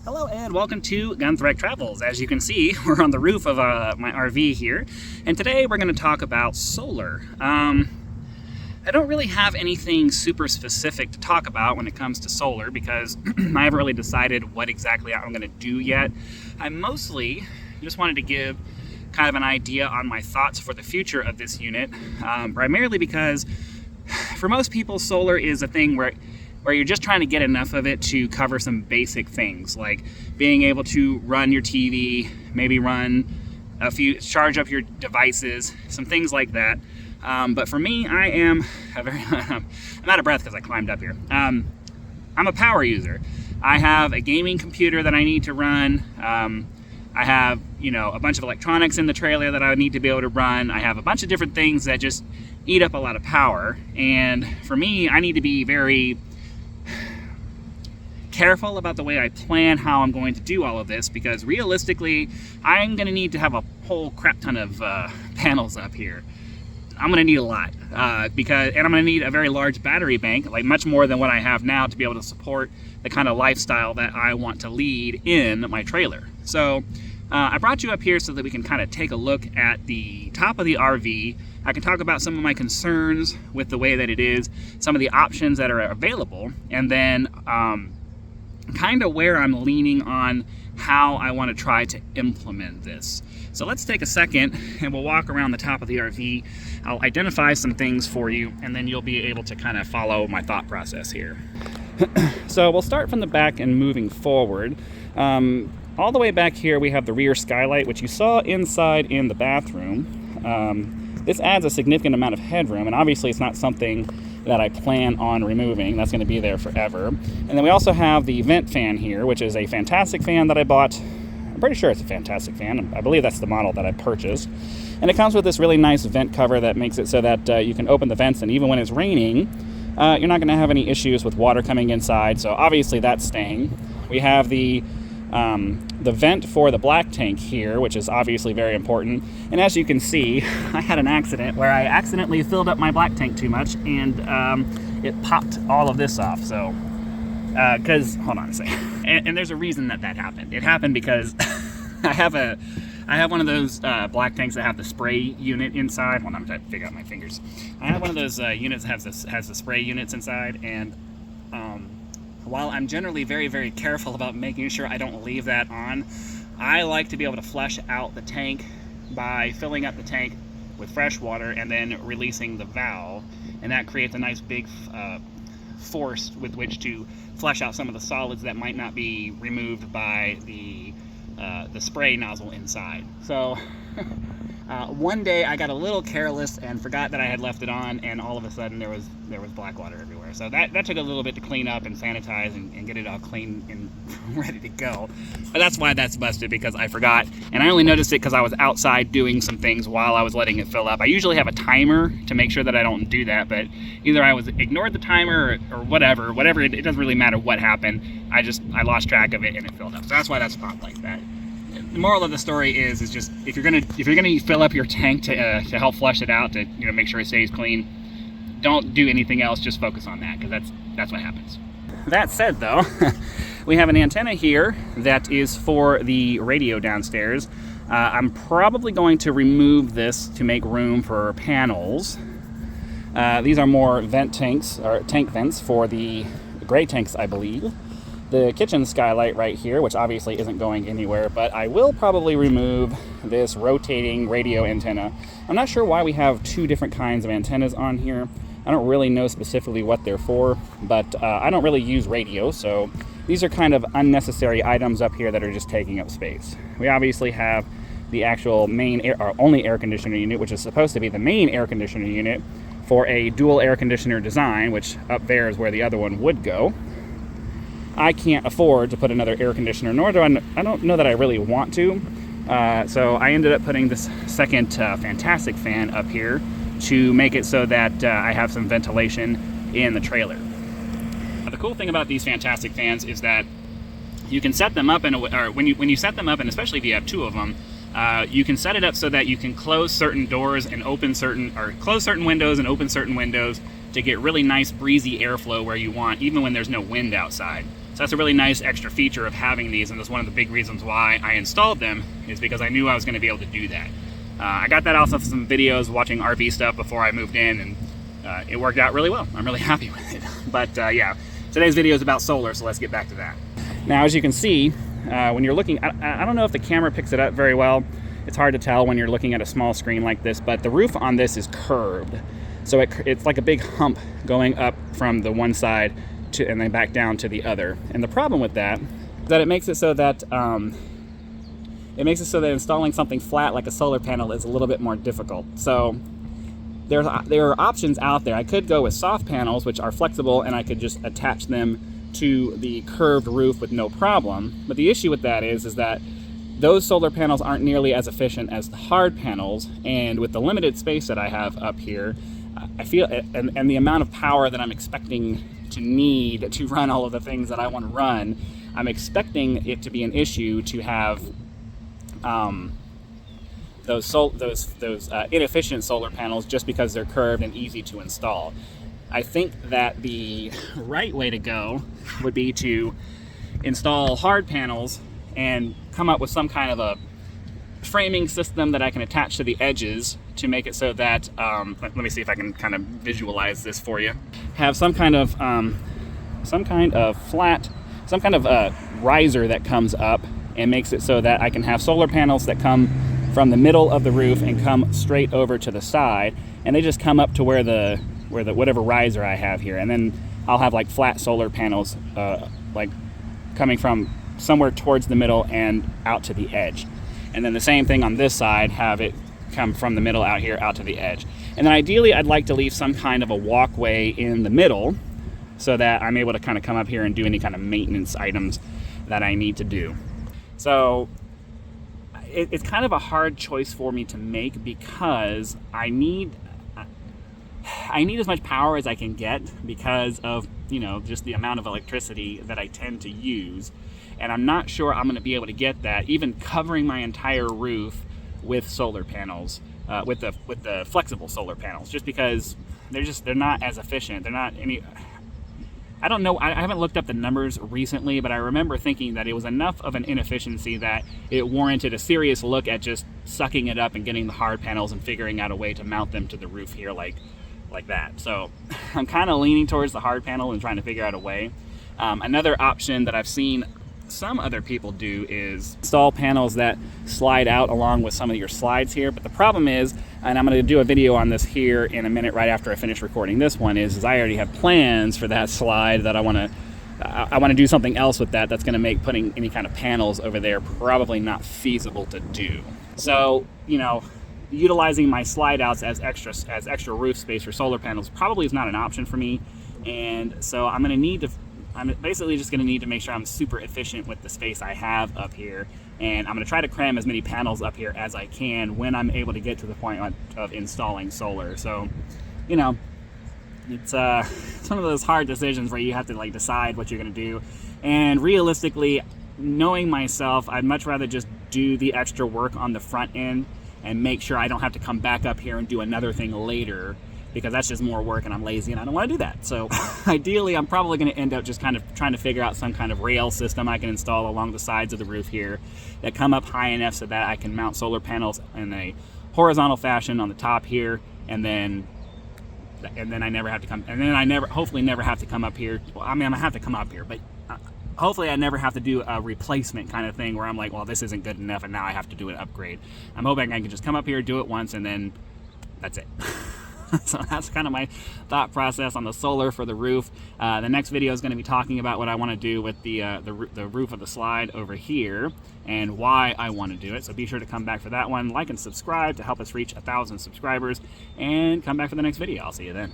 Hello and welcome to Gunthreat Travels. As you can see, we're on the roof of my RV here, and today we're going to talk about solar. I don't really have anything super specific to talk about when it comes to solar because I haven't really decided what exactly I'm going to do yet. I mostly just wanted to give kind of an idea on my thoughts for the future of this unit, primarily because for most people solar is a thing where you're just trying to get enough of it to cover some basic things like being able to run your TV, maybe charge up your devices, some things like that. But for me, I'm out of breath because I climbed up here. I'm a power user. I have a gaming computer that I need to run. I have, a bunch of electronics in the trailer that I would need to be able to run. I have a bunch of different things that just eat up a lot of power. And for me, I need to be very careful about the way I plan how I'm going to do all of this because realistically, I'm going to need to have a whole crap ton of panels up here. I'm going to need a lot and I'm going to need a very large battery bank, like much more than what I have now to be able to support the kind of lifestyle that I want to lead in my trailer. So I brought you up here so that we can kind of take a look at the top of the RV. I can talk about some of my concerns with the way that it is, some of the options that are available, and then kind of where I'm leaning on how I want to try to implement this. So let's take a second and we'll walk around the top of the RV. I'll identify some things for you and then you'll be able to kind of follow my thought process here. So we'll start from the back and moving forward. All the way back here we have the rear skylight, which you saw inside in the bathroom. This adds a significant amount of headroom, and obviously it's not something that I plan on removing. That's going to be there forever. And then we also have the vent fan here, which is a Fantastic fan that I bought. I'm pretty sure it's a Fantastic fan. I believe that's the model that I purchased. And it comes with this really nice vent cover that makes it so that you can open the vents, and even when it's raining, you're not going to have any issues with water coming inside. So obviously that's staying. We have the vent for the black tank here, which is obviously very important. And as you can see, I had an accident where I accidentally filled up my black tank too much and it popped all of this off. So, hold on a second. And there's a reason that happened. It happened because I have one of those black tanks that have the spray unit inside. Well, I'm trying to figure out my fingers. I have one of those units that has the spray units inside, and while I'm generally very, very careful about making sure I don't leave that on, I like to be able to flush out the tank by filling up the tank with fresh water and then releasing the valve, and that creates a nice big force with which to flush out some of the solids that might not be removed by the spray nozzle inside. So one day I got a little careless and forgot that I had left it on, and all of a sudden there was black water everywhere. So that took a little bit to clean up and sanitize and get it all clean and ready to go. But that's why that's busted, because I forgot, and I only noticed it because I was outside doing some things while I was letting it fill up. I usually have a timer to make sure that I don't do that, but either I ignored the timer or whatever, it doesn't really matter what happened. I lost track of it and it filled up. So that's why that's popped like that. The moral of the story is just if you're gonna fill up your tank to help flush it out to make sure it stays clean, don't do anything else. Just focus on that, because that's what happens. That said, though, we have an antenna here that is for the radio downstairs. I'm probably going to remove this to make room for panels. These are more vent tanks, or tank vents for the gray tanks, I believe. The kitchen skylight right here, which obviously isn't going anywhere, but I will probably remove this rotating radio antenna. I'm not sure why we have two different kinds of antennas on here. I don't really know specifically what they're for, but I don't really use radio, so these are kind of unnecessary items up here that are just taking up space. We obviously have the actual only air conditioner unit, which is supposed to be the main air conditioner unit for a dual air conditioner design, which up there is where the other one would go. I can't afford to put another air conditioner, nor do I don't know that I really want to. So I ended up putting this second Fantastic fan up here to make it so that I have some ventilation in the trailer. Now, the cool thing about these Fantastic fans is that you can set them up when you set them up, and especially if you have two of them, you can set it up so that you can close certain doors and close certain windows and open certain windows to get really nice breezy airflow where you want, even when there's no wind outside. So that's a really nice extra feature of having these, and that's one of the big reasons why I installed them, is because I knew I was going to be able to do that. I got that off of some videos watching RV stuff before I moved in, and it worked out really well. I'm really happy with it. But yeah, today's video is about solar, so let's get back to that. Now, as you can see, when you're looking, I don't know if the camera picks it up very well. It's hard to tell when you're looking at a small screen like this, but the roof on this is curved. So it's like a big hump going up from the one side and then back down to the other. And the problem with that is that it makes it so that installing something flat like a solar panel is a little bit more difficult. So there are options out there. I could go with soft panels, which are flexible, and I could just attach them to the curved roof with no problem. But the issue with that is that those solar panels aren't nearly as efficient as the hard panels, and with the limited space that I have up here, I feel, and the amount of power that I'm expecting to need to run all of the things that I want to run, I'm expecting it to be an issue to have those inefficient solar panels just because they're curved and easy to install. I think that the right way to go would be to install hard panels and come up with some kind of a framing system that I can attach to the edges to make it so that, let me see if I can kind of visualize this for you. Have some kind of riser that comes up and makes it so that I can have solar panels that come from the middle of the roof and come straight over to the side, and they just come up to where the whatever riser I have here, and then I'll have like flat solar panels like coming from somewhere towards the middle and out to the edge. And then the same thing on this side, have it come from the middle out here out to the edge. And then ideally I'd like to leave some kind of a walkway in the middle so that I'm able to kind of come up here and do any kind of maintenance items that I need to do. So it's kind of a hard choice for me to make because I need as much power as I can get because of, just the amount of electricity that I tend to use. And I'm not sure I'm going to be able to get that, even covering my entire roof with solar panels, with the flexible solar panels, just because they're not as efficient. They're not any. I don't know. I haven't looked up the numbers recently, but I remember thinking that it was enough of an inefficiency that it warranted a serious look at just sucking it up and getting the hard panels and figuring out a way to mount them to the roof here like that. So I'm kind of leaning towards the hard panel and trying to figure out a way. Another option that I've seen some other people do is install panels that slide out along with some of your slides here. But the problem is, and I'm going to do a video on this here in a minute right after I finish recording this one, is I already have plans for that slide that I want to do something else with that's going to make putting any kind of panels over there probably not feasible to do. So, utilizing my slide outs as extra roof space for solar panels probably is not an option for me. And so I'm basically just going to need to make sure I'm super efficient with the space I have up here, and I'm going to try to cram as many panels up here as I can when I'm able to get to the point of installing solar. So, it's one of those hard decisions where you have to decide what you're going to do. And realistically, knowing myself, I'd much rather just do the extra work on the front end and make sure I don't have to come back up here and do another thing later, because that's just more work and I'm lazy and I don't want to do that. So ideally, I'm probably going to end up just kind of trying to figure out some kind of rail system I can install along the sides of the roof here that come up high enough so that I can mount solar panels in a horizontal fashion on the top here, and then I never have to come, and then hopefully never have to come up here. Well, I mean, I'm gonna have to come up here, but hopefully I never have to do a replacement kind of thing where I'm like, well, this isn't good enough and now I have to do an upgrade. I'm hoping I can just come up here, do it once, and then that's it. So that's kind of my thought process on the solar for the roof. The next video is going to be talking about what I want to do with the roof of the slide over here and why I want to do it. So be sure to come back for that one. Like and subscribe to help us reach 1,000 subscribers, and come back for the next video. I'll see you then.